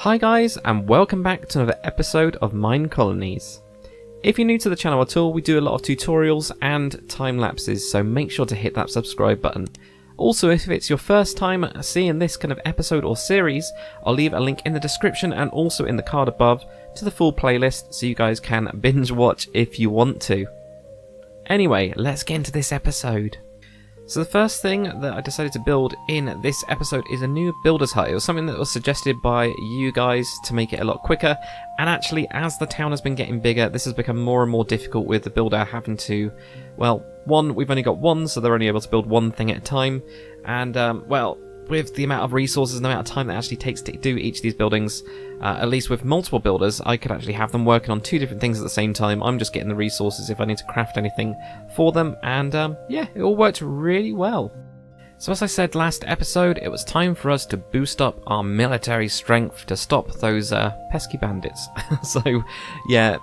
Hi guys, and welcome back to another episode of Minecolonies. If you're new to the channel at all, we do a lot of tutorials and time lapses, so make sure to hit that subscribe button. Also, if it's your first time seeing this kind of episode or series, I'll leave a link in the description and also in the card above to the full playlist so you guys can binge watch if you want to. Anyway, let's get into this episode. So the first thing that I decided to build in this episode is a new builder's hut. It was something that was suggested by you guys to make it a lot quicker, and actually as the town has been getting bigger, this has become more and more difficult with the builder having to, well, one, we've only got one, so they're only able to build one thing at a time, and well, with the amount of resources and the amount of time that it actually takes to do each of these buildings, at least with multiple builders, I could actually have them working on two different things at the same time. I'm just getting the resources if I need to craft anything for them, and yeah, it all worked really well. So as I said last episode, it was time for us to boost up our military strength to stop those pesky bandits. So yeah,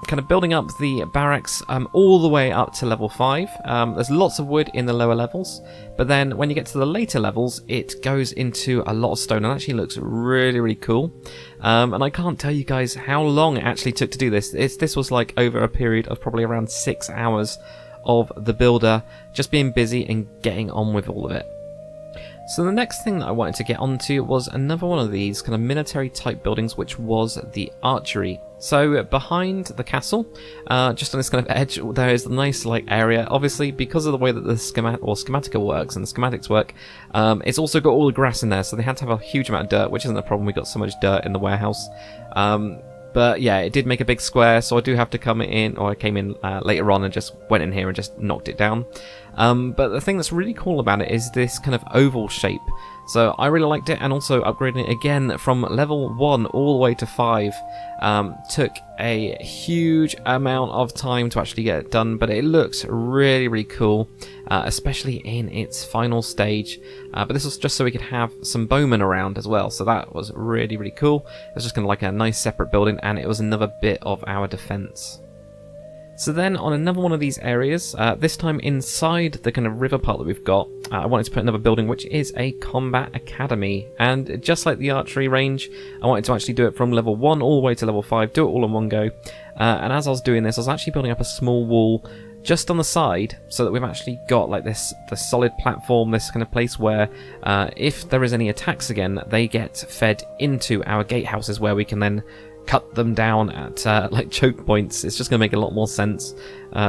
kind of building up the barracks all the way up to level 5. There's lots of wood in the lower levels, but then when you get to the later levels, it goes into a lot of stone and actually looks really cool. And I can't tell you guys how long it actually took to do this. This was like over a period of probably around 6 hours of the builder just being busy and getting on with all of it. So the next thing that I wanted to get onto was another one of these kind of military type buildings, which was the archery. So behind the castle, just on this kind of edge, there is a nice like area. Obviously, because of the way that the schematica works and the schematics work, it's also got all the grass in there, so they had to have a huge amount of dirt, which isn't a problem. We got so much dirt in the warehouse. But yeah, it did make a big square, so I do have to come in, or I came in later on and just went in here and just knocked it down. But the thing that's really cool about it is this kind of oval shape. So I really liked it, and also upgrading it again from level 1 all the way to 5 took a huge amount of time to actually get it done, but it looks really cool, especially in its final stage. But this was just so we could have some bowmen around as well, so that was really cool. It was just kind of like a nice separate building, and it was another bit of our defense. So then on another one of these areas, this time inside the kind of river part that we've got, I wanted to put another building, which is a combat academy. And just like the archery range, I wanted to actually do it from level 1 all the way to level 5, do it all in one go. And as I was doing this, I was actually building up a small wall just on the side, so that we've actually got like this solid platform, this kind of place where if there is any attacks again, they get fed into our gatehouses, where we can then cut them down at like choke points. It's just going to make a lot more sense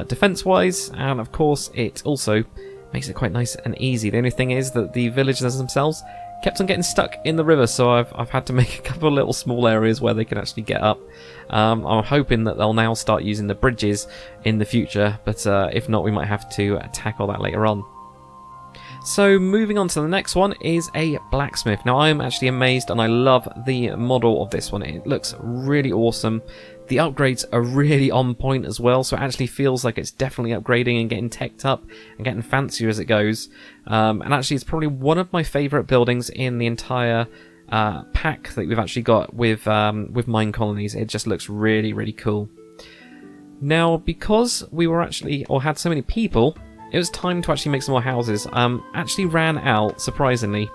defense wise, and of course it also makes it quite nice and easy. The only thing is that the villagers themselves kept on getting stuck in the river, so I've had to make a couple of little small areas where they can actually get up. I'm hoping that they'll now start using the bridges in the future, but if not, we might have to tackle that later on. So moving on to the next one is a blacksmith. Now I am actually amazed, and I love the model of this one. It looks really awesome. The upgrades are really on point as well, so it actually feels like it's definitely upgrading and getting teched up and getting fancier as it goes. And actually it's probably one of my favourite buildings in the entire pack that we've actually got with Minecolonies. It just looks really cool. Now because we were actually, or had so many people, it was time to actually make some more houses. Actually ran out, surprisingly,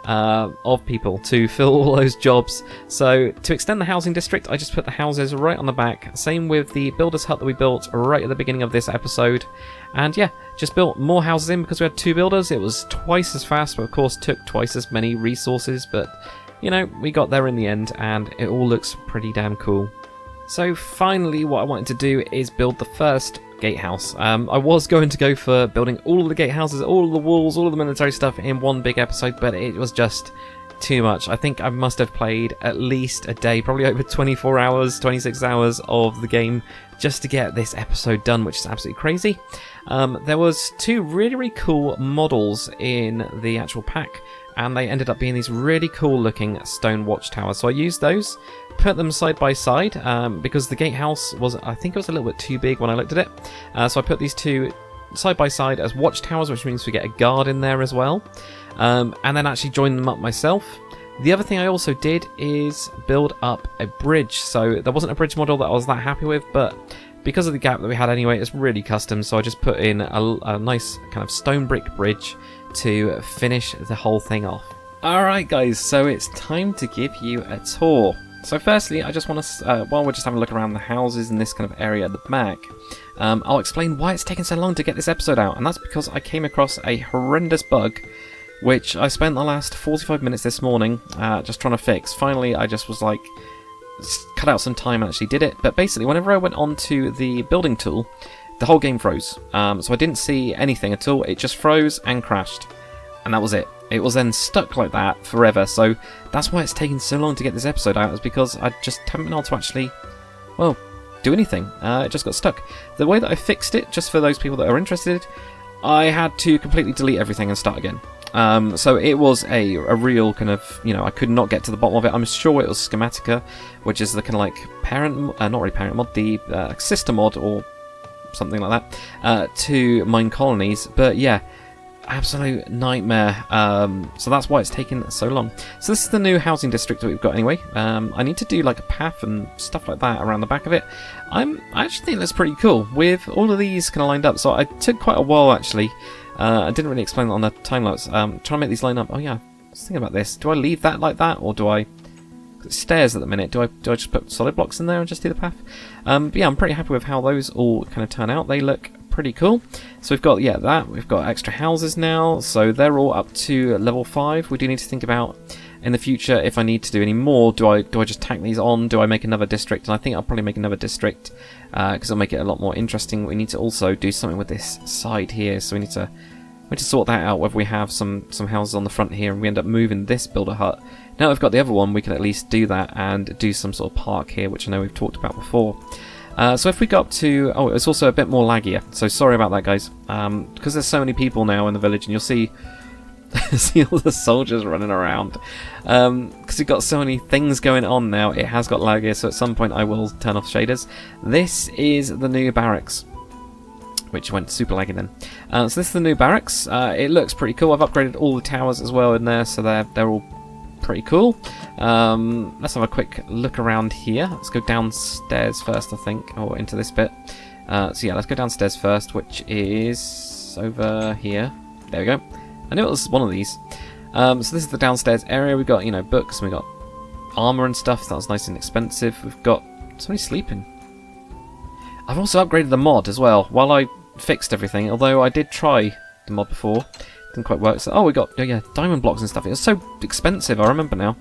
of people to fill all those jobs. So to extend the housing district, I just put the houses right on the back. Same with the builder's hut that we built right at the beginning of this episode. And yeah, just built more houses in because we had 2 builders. It was twice as fast, but of course took twice as many resources. But, you know, we got there in the end, and it all looks pretty damn cool. So finally what I wanted to do is build the first gatehouse. I was going to go for building all of the gatehouses, all of the walls, all of the military stuff in one big episode, but it was just too much. I think I must have played at least a day, probably over 24 hours, 26 hours of the game just to get this episode done, which is absolutely crazy. There was 2 really cool models in the actual pack, and they ended up being these really cool looking stone watchtowers. So I used those, put them side by side, because the gatehouse was, I think it was a little bit too big when I looked at it. So I put these 2 side by side as watchtowers, which means we get a guard in there as well. And then actually join them up myself. The other thing I also did is build up a bridge. So there wasn't a bridge model that I was that happy with, but because of the gap that we had anyway, it's really custom, so I just put in a nice kind of stone brick bridge to finish the whole thing off. Alright guys, so it's time to give you a tour. So firstly, I just want to, while we're just having a look around the houses in this kind of area at the back, I'll explain why it's taken so long to get this episode out, and that's because I came across a horrendous bug, which I spent the last 45 minutes this morning just trying to fix. Finally, I just was like, cut out some time and actually did it, but basically whenever I went onto the building tool, the whole game froze. So I didn't see anything at all, it just froze and crashed, and that was it. It was then stuck like that forever, so that's why it's taken so long to get this episode out, is because I just haven't been able to actually, well, do anything. It just got stuck. The way that I fixed it, just for those people that are interested, I had to completely delete everything and start again. So it was a real kind of, you know, I could not get to the bottom of it. I'm sure it was Schematica, which is the kind of like parent, not really parent mod, the sister mod or something like that, to Minecolonies, but yeah, absolute nightmare. So that's why it's taken so long. So this is the new housing district that we've got anyway. I need to do like a path and stuff like that around the back of it. I actually think that's pretty cool with all of these kind of lined up. So I took quite a while actually. I didn't really explain that on the time lapse. Trying to make these line up. Oh yeah, I was thinking about this. Do I leave that like that, or do I? It's stairs at the minute. Do I just put solid blocks in there and just do the path? But yeah, I'm pretty happy with how those all kind of turn out. They look pretty cool. So we've got, yeah, that. We've got extra houses now, so they're all up to level 5. We do need to think about in the future if I need to do any more. Do I just tack these on? Do I make another district? And I think I'll probably make another district because it'll make it a lot more interesting. We need to also do something with this side here, so we need to sort that out, whether we have some houses on the front here and we end up moving this builder hut. Now we've got the other one, we can at least do that and do some sort of park here, which I know we've talked about before. So if we go up to... Oh, it's also a bit more laggier, so sorry about that, guys. Because there's so many people now in the village, and you'll see see all the soldiers running around. Because we've got so many things going on now, it has got laggier, so at some point I will turn off shaders. This is the new barracks, which went super laggy then. So this is the new barracks. It looks pretty cool. I've upgraded all the towers as well in there, so they're all pretty cool. Let's have a quick look around here. Let's go downstairs first, I think, or into this bit. So yeah, let's go downstairs first, which is over here. There we go. I knew it was one of these. So this is the downstairs area. We've got, you know, books, and we've got armor and stuff. That was nice and expensive. We've got somebody sleeping. I've also upgraded the mod as well while I fixed everything, although I did try the mod before. Didn't quite work. So, oh, we got, oh yeah, diamond blocks and stuff. It was so expensive, I remember now.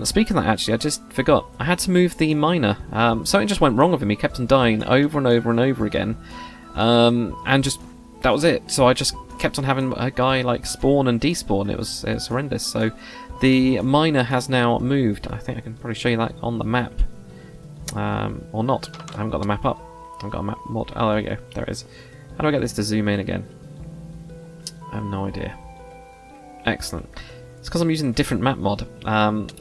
Speaking of that, actually, I just forgot. I had to move the miner. Something just went wrong with him. He kept on dying over and over and over again. And just, that was it. So I just kept on having a guy like spawn and despawn. It was horrendous. So the miner has now moved. I think I can probably show you that on the map. Or not. I haven't got the map up. I haven't got a map mod. Oh, there we go. There it is. How do I get this to zoom in again? I have no idea. Excellent. It's because I'm using a different map mod,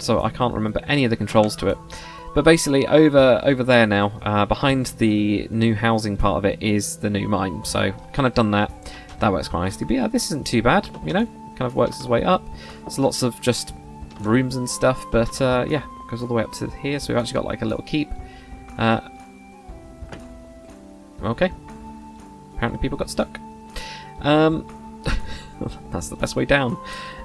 so I can't remember any of the controls to it. But basically, over there now, behind the new housing part of it is the new mine. So, kind of done that. That works quite nicely. But yeah, this isn't too bad, you know. Kind of works its way up. There's lots of just rooms and stuff, but yeah, goes all the way up to here. So we've actually got like a little keep. Okay. Apparently people got stuck. That's the best way down.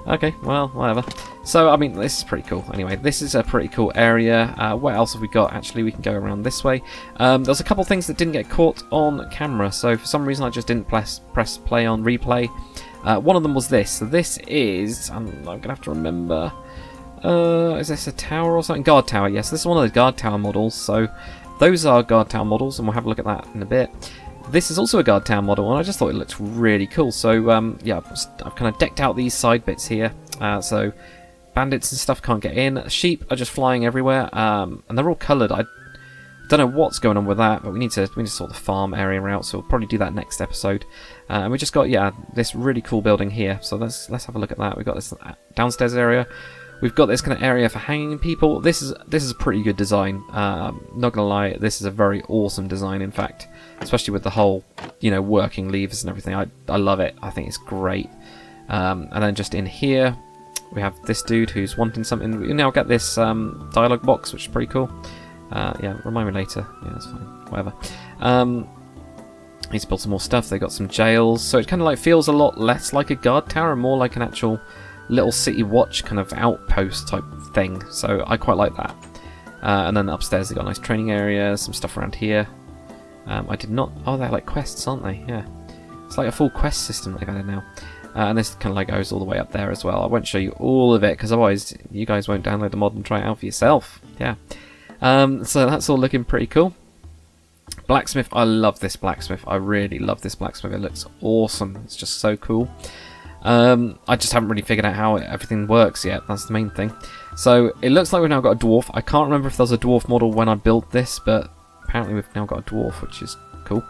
Okay, well, whatever. So, I mean, this is pretty cool. Anyway, this is a pretty cool area. What else have we got? Actually, we can go around this way. There's a couple things that didn't get caught on camera, so for some reason I just didn't press play on replay. One of them was this. So this is... I'm going to have to remember... is this a tower or something? Guard tower, yes. This is one of the guard tower models, so those are guard tower models, and we'll have a look at that in a bit. This is also a guard tower model, and I just thought it looked really cool. So, yeah, I've kind of decked out these side bits here. So, bandits and stuff can't get in. Sheep are just flying everywhere, and they're all coloured. I don't know what's going on with that, but we need to sort the farm area out. So we'll probably do that next episode. And we just got, yeah, this really cool building here. So let's have a look at that. We've got this downstairs area. We've got this kind of area for hanging people. This is a pretty good design. Not gonna lie, this is a very awesome design. In fact, especially with the whole, you know, working levers and everything. I love it. I think it's great. And then just in here, we have this dude who's wanting something. We now get this dialogue box, which is pretty cool. Yeah, remind me later. Yeah, that's fine. Whatever. Need to build some more stuff. They got some jails, so it kind of like feels a lot less like a guard tower and more like an actual little city watch kind of outpost type thing, so I quite like that. And then upstairs they got a nice training area, some stuff around here. I did not... Oh, they're like quests, aren't they? Yeah. It's like a full quest system they've added now. And this kind of like goes all the way up there as well. I won't show you all of it, because otherwise you guys won't download the mod and try it out for yourself. Yeah. So that's all looking pretty cool. Blacksmith, I love this blacksmith. I really love this blacksmith. It looks awesome. It's just so cool. I just haven't really figured out how everything works yet. That's the main thing. So it looks like we've now got a dwarf. I can't remember if there was a dwarf model when I built this, but apparently we've now got a dwarf, which is cool.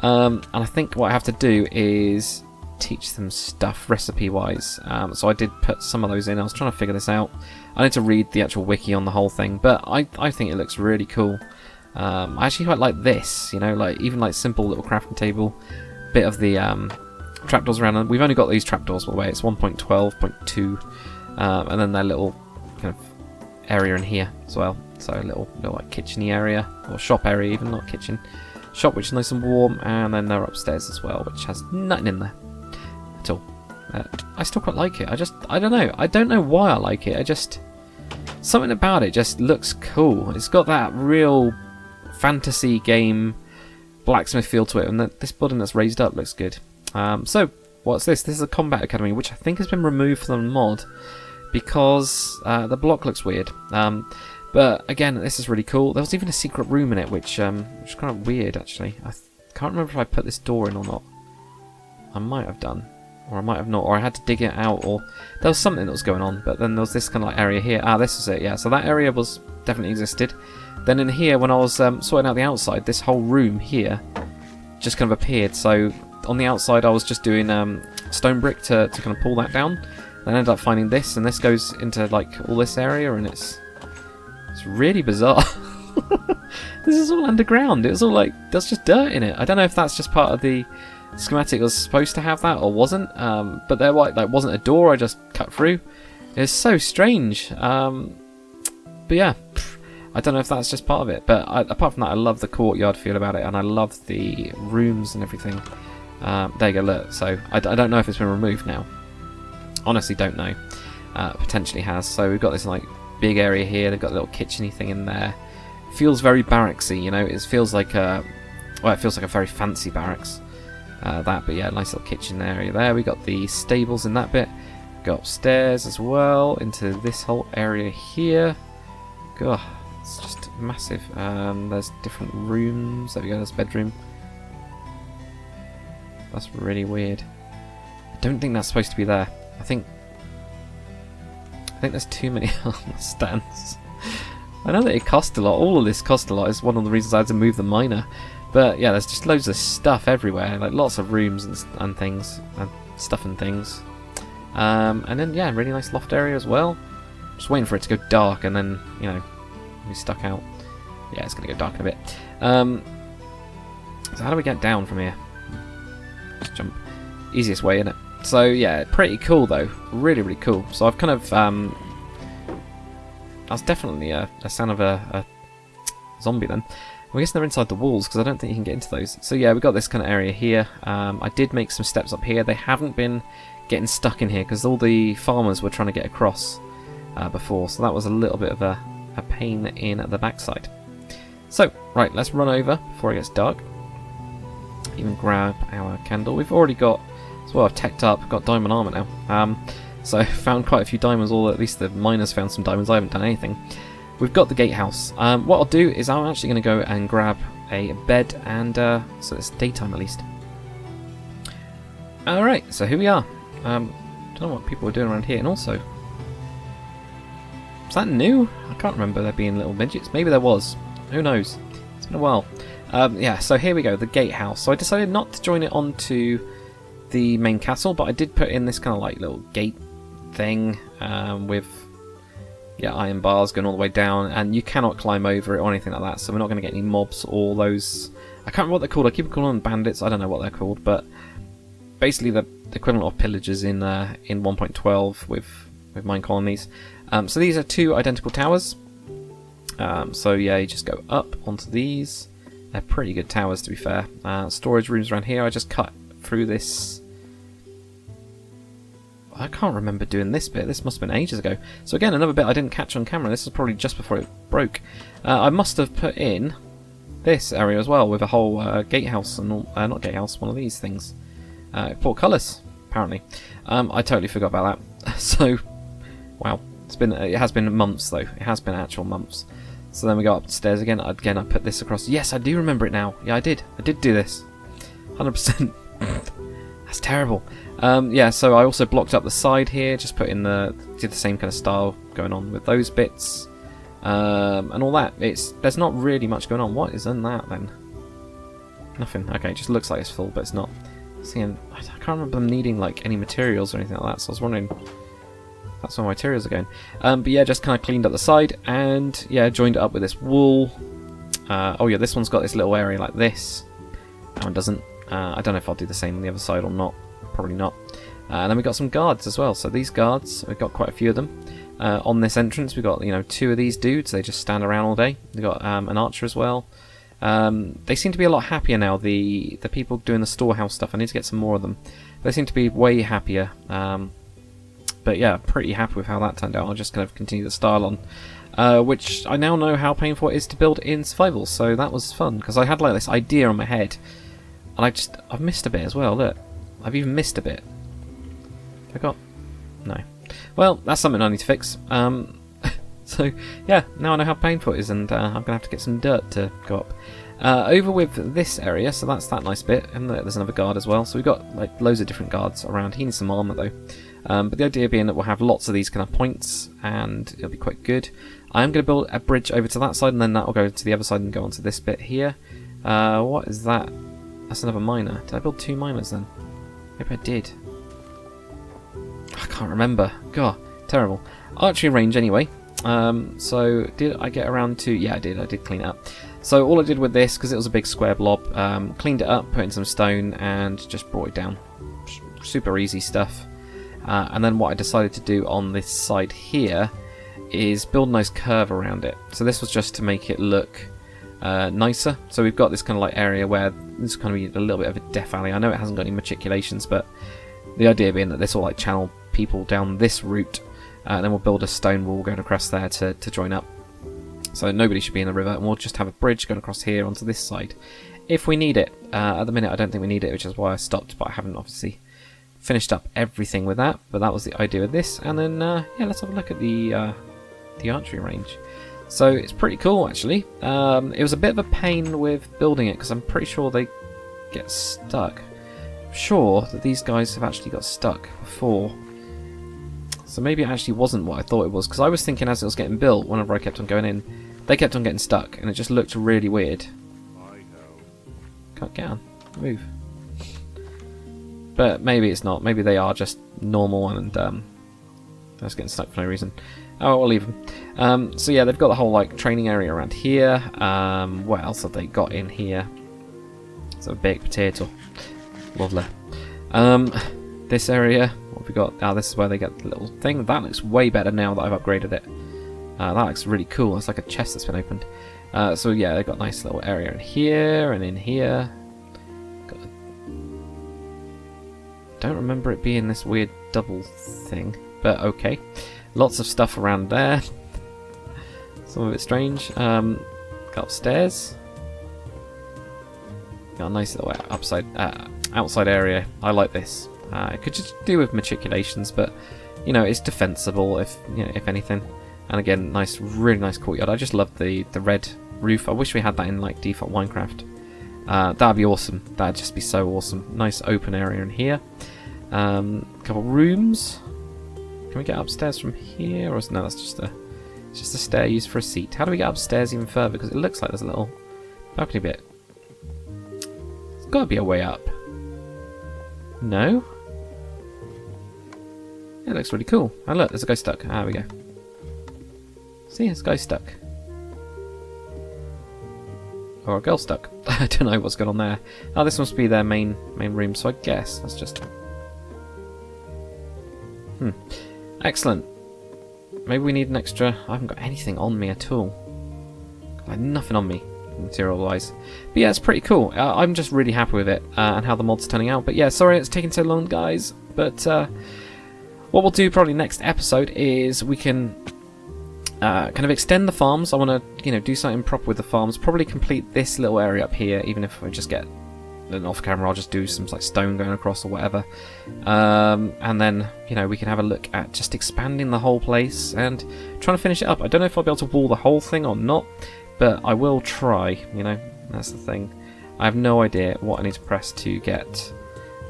And I think what I have to do is teach them stuff recipe-wise. So I did put some of those in. I was trying to figure this out. I need to read the actual wiki on the whole thing, but I think it looks really cool. I actually quite like this, you know, like even like simple little crafting table, bit of the trapdoors around. And we've only got these trapdoors, by the way. It's 1.12.2, and then their little kind of area in here as well. So a little like kitcheny area, or shop area even, not kitchen. Shop, which is nice and warm, and then they're upstairs as well, which has nothing in there at all. I still quite like it. I don't know. I don't know why I like it. Something about it just looks cool. It's got that real fantasy game blacksmith feel to it, and this building that's raised up looks good. So what's this? This is a combat academy, which I think has been removed from the mod because the block looks weird. But again, this is really cool. There was even a secret room in it, which is kind of weird actually. I can't remember if I put this door in or not. I might have done, or I might have not, or I had to dig it out, or there was something that was going on. But then there was this kind of like area here. This was it, yeah. So that area was definitely existed. Then in here, when I was sorting out the outside, this whole room here just kind of appeared. So on the outside, I was just doing stone brick to kind of pull that down. Then I ended up finding this, and this goes into like all this area, and it's really bizarre. This is all underground. It was all like, there's just dirt in it. I don't know if that's just part of the schematic was supposed to have that or wasn't. But there like wasn't a door. I just cut through. It's so strange. But yeah, I don't know if that's just part of it. But apart from that, I love the courtyard feel about it, and I love the rooms and everything. There you go. Look. So I don't know if it's been removed now. Honestly, don't know. Potentially has. So we've got this like big area here. They've got a little kitcheny thing in there. Feels very barracksy, you know. It feels like a very fancy barracks. But yeah, nice little kitchen area there. We got the stables in that bit. Go upstairs as well into this whole area here. God, it's just massive. There's different rooms. There we go. There's a bedroom. That's really weird. I don't think that's supposed to be there. I think there's too many stands. I know that it cost a lot. All of this cost a lot. It's one of the reasons I had to move the miner. But yeah, there's just loads of stuff everywhere. Like lots of rooms and things. And stuff and things. And then, yeah, really nice loft area as well. Just waiting for it to go dark and then, you know, be stuck out. Yeah, it's going to go dark in a bit. So how do we get down from here? Just jump. Easiest way, innit? So yeah, pretty cool though. Really, really cool. So I've kind of that's definitely a sound of a zombie then. Well, I guess they're inside the walls because I don't think you can get into those. So yeah, we've got this kind of area here. I did make some steps up here. They haven't been getting stuck in here because all the farmers were trying to get across before. So that was a little bit of a pain in the backside. So, right, let's run over before it gets dark. Even grab our candle. We've already got... Well, I've teched up, got diamond armor now. So I found quite a few diamonds, or at least the miners found some diamonds. I haven't done anything. We've got the gatehouse. What I'll do is I'm actually going to go and grab a bed, and so it's daytime at least. Alright, so here we are. Don't know what people were doing around here, and also... Was that new? I can't remember there being little midgets. Maybe there was. Who knows? It's been a while. Yeah, so here we go, the gatehouse. So I decided not to join it onto the main castle, but I did put in this kind of like little gate thing with iron bars going all the way down, and you cannot climb over it or anything like that, so we're not going to get any mobs or those... I can't remember what they're called. I keep calling them bandits. I don't know what they're called, but basically the equivalent of pillagers in 1.12 with Minecolonies. So these are two identical towers. So yeah, you just go up onto these. They're pretty good towers, to be fair. Storage rooms around here. I just cut through this. I can't remember doing this bit. This must have been ages ago. So again, another bit I didn't catch on camera. This was probably just before it broke. I must have put in this area as well with a whole gatehouse and all, not gatehouse, one of these things. Portcullis, apparently. I totally forgot about that. So, wow. It has been months though. It has been actual months. So then we go upstairs again. Again, I put this across. Yes, I do remember it now. Yeah, I did. I did do this. 100%. That's terrible. Yeah, so I also blocked up the side here. Just put in did the same kind of style going on with those bits. And all that. There's not really much going on. What is in that then? Nothing. Okay, it just looks like it's full, but it's not. I can't remember them needing like any materials or anything like that, so I was wondering if that's where my materials are going. But yeah, just kind of cleaned up the side and yeah, joined it up with this wool. Oh yeah, this one's got this little area like this. That one doesn't. I don't know if I'll do the same on the other side or not. Probably not. And then we got some guards as well. So these guards, we've got quite a few of them. On this entrance, we've got 2 of these dudes. They just stand around all day. We've got an archer as well. They seem to be a lot happier now, the people doing the storehouse stuff. I need to get some more of them. They seem to be way happier. But yeah, pretty happy with how that turned out. I'll just kind of continue the style on. Which I now know how painful it is to build in survival. So that was fun, because I had like this idea on my head. And I've missed a bit as well, look. I've even missed a bit. Forgot? No. Well, that's something I need to fix. So, yeah, now I know how painful it is, and I'm going to have to get some dirt to go up. Over with this area, so that's that nice bit, and there's another guard as well. So we've got like loads of different guards around. He needs some armour though. But the idea being that we'll have lots of these kind of points, and it'll be quite good. I am going to build a bridge over to that side, and then that will go to the other side and go onto this bit here. What is that? That's another miner. Did I build 2 miners then? Maybe I did. I can't remember. God, terrible. Archery range anyway. So did I get around to... Yeah, I did clean it up. So all I did with this, because it was a big square blob, cleaned it up, put in some stone, and just brought it down. Super easy stuff. And then what I decided to do on this side here is build a nice curve around it. So this was just to make it look nicer. So we've got this kind of like area where this is kind of a little bit of a death alley. I know it hasn't got any matriculations, but the idea being that this will like channel people down this route. And then we'll build a stone wall going across there to join up. So nobody should be in the river, and we'll just have a bridge going across here onto this side. If we need it. At the minute I don't think we need it, which is why I stopped, but I haven't obviously finished up everything with that. But that was the idea of this. And then, yeah, let's have a look at the archery range. So it's pretty cool, actually. It was a bit of a pain with building it, because I'm pretty sure they get stuck. I'm sure that these guys have actually got stuck before. So maybe it actually wasn't what I thought it was, because I was thinking as it was getting built, whenever I kept on going in, they kept on getting stuck, and it just looked really weird. Can't get on. Move. But maybe it's not. Maybe they are just normal and they're just getting stuck for no reason. Oh, I'll leave them. So yeah, they've got the whole like training area around here. What else have they got in here? It's a baked potato. Lovely. This area, what have we got? Ah, this is where they get the little thing. That looks way better now that I've upgraded it. That looks really cool. It's like a chest that's been opened. So yeah, they've got a nice little area in here and in here. Don't remember it being this weird double thing, but okay. Lots of stuff around there. Some of it strange. Go upstairs. Got a nice little outside area. I like this. It could just do with matriculations, but you know it's defensible if anything. And again, really nice courtyard. I just love the red roof. I wish we had that in like default Minecraft. That'd be awesome. That'd just be so awesome. Nice open area in here. Couple rooms. Can we get upstairs from here, or no? That's just a stair used for a seat. How do we get upstairs even further? Because it looks like there's a little balcony bit. There's got to be a way up. No. It looks really cool. Oh look, there's a guy stuck. Ah, there we go. See, there's a guy stuck. Or a girl stuck. I don't know what's going on there. Oh, this must be their main room, so I guess that's just... Excellent. Maybe we need an extra... I haven't got anything on me at all. I have nothing on me, material-wise. But yeah, it's pretty cool. I'm just really happy with it, and how the mod's turning out. But yeah, sorry it's taking so long, guys. But What we'll do probably next episode is we can kind of extend the farms. I want to, do something proper with the farms. Probably complete this little area up here, even if I just get an off camera. I'll just do some like stone going across or whatever. And then, we can have a look at just expanding the whole place and trying to finish it up. I don't know if I'll be able to wall the whole thing or not, but I will try, That's the thing. I have no idea what I need to press to get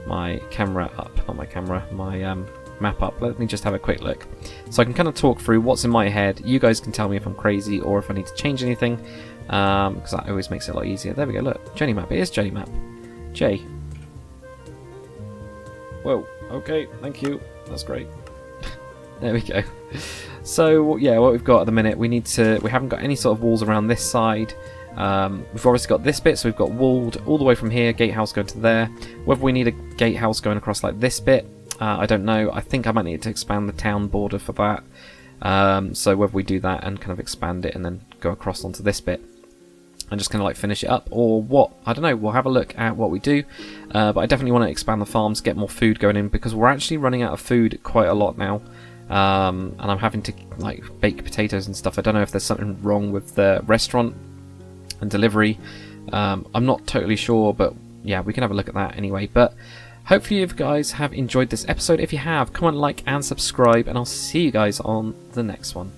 my camera up. Not my camera, my map up. Let me just have a quick look. So I can kind of talk through what's in my head. You guys can tell me if I'm crazy or if I need to change anything, because that always makes it a lot easier. There we go, look. Journey map. It is journey map. J. Whoa, okay, thank you. That's great. There we go. So, yeah, what we've got at the minute, we haven't got any sort of walls around this side. We've obviously got this bit, so we've got walled all the way from here, gatehouse going to there. Whether we need a gatehouse going across like this bit, I don't know. I think I might need to expand the town border for that. So whether we do that and kind of expand it and then go across onto this bit and just kind of like finish it up, or what, I don't know. We'll have a look at what we do, but I definitely want to expand the farms, get more food going in, because we're actually running out of food quite a lot now. And I'm having to like bake potatoes and stuff. I don't know if there's something wrong with the restaurant and delivery. I'm not totally sure, but yeah, we can have a look at that anyway. But hopefully you guys have enjoyed this episode. If you have, comment, like and subscribe, and I'll see you guys on the next one.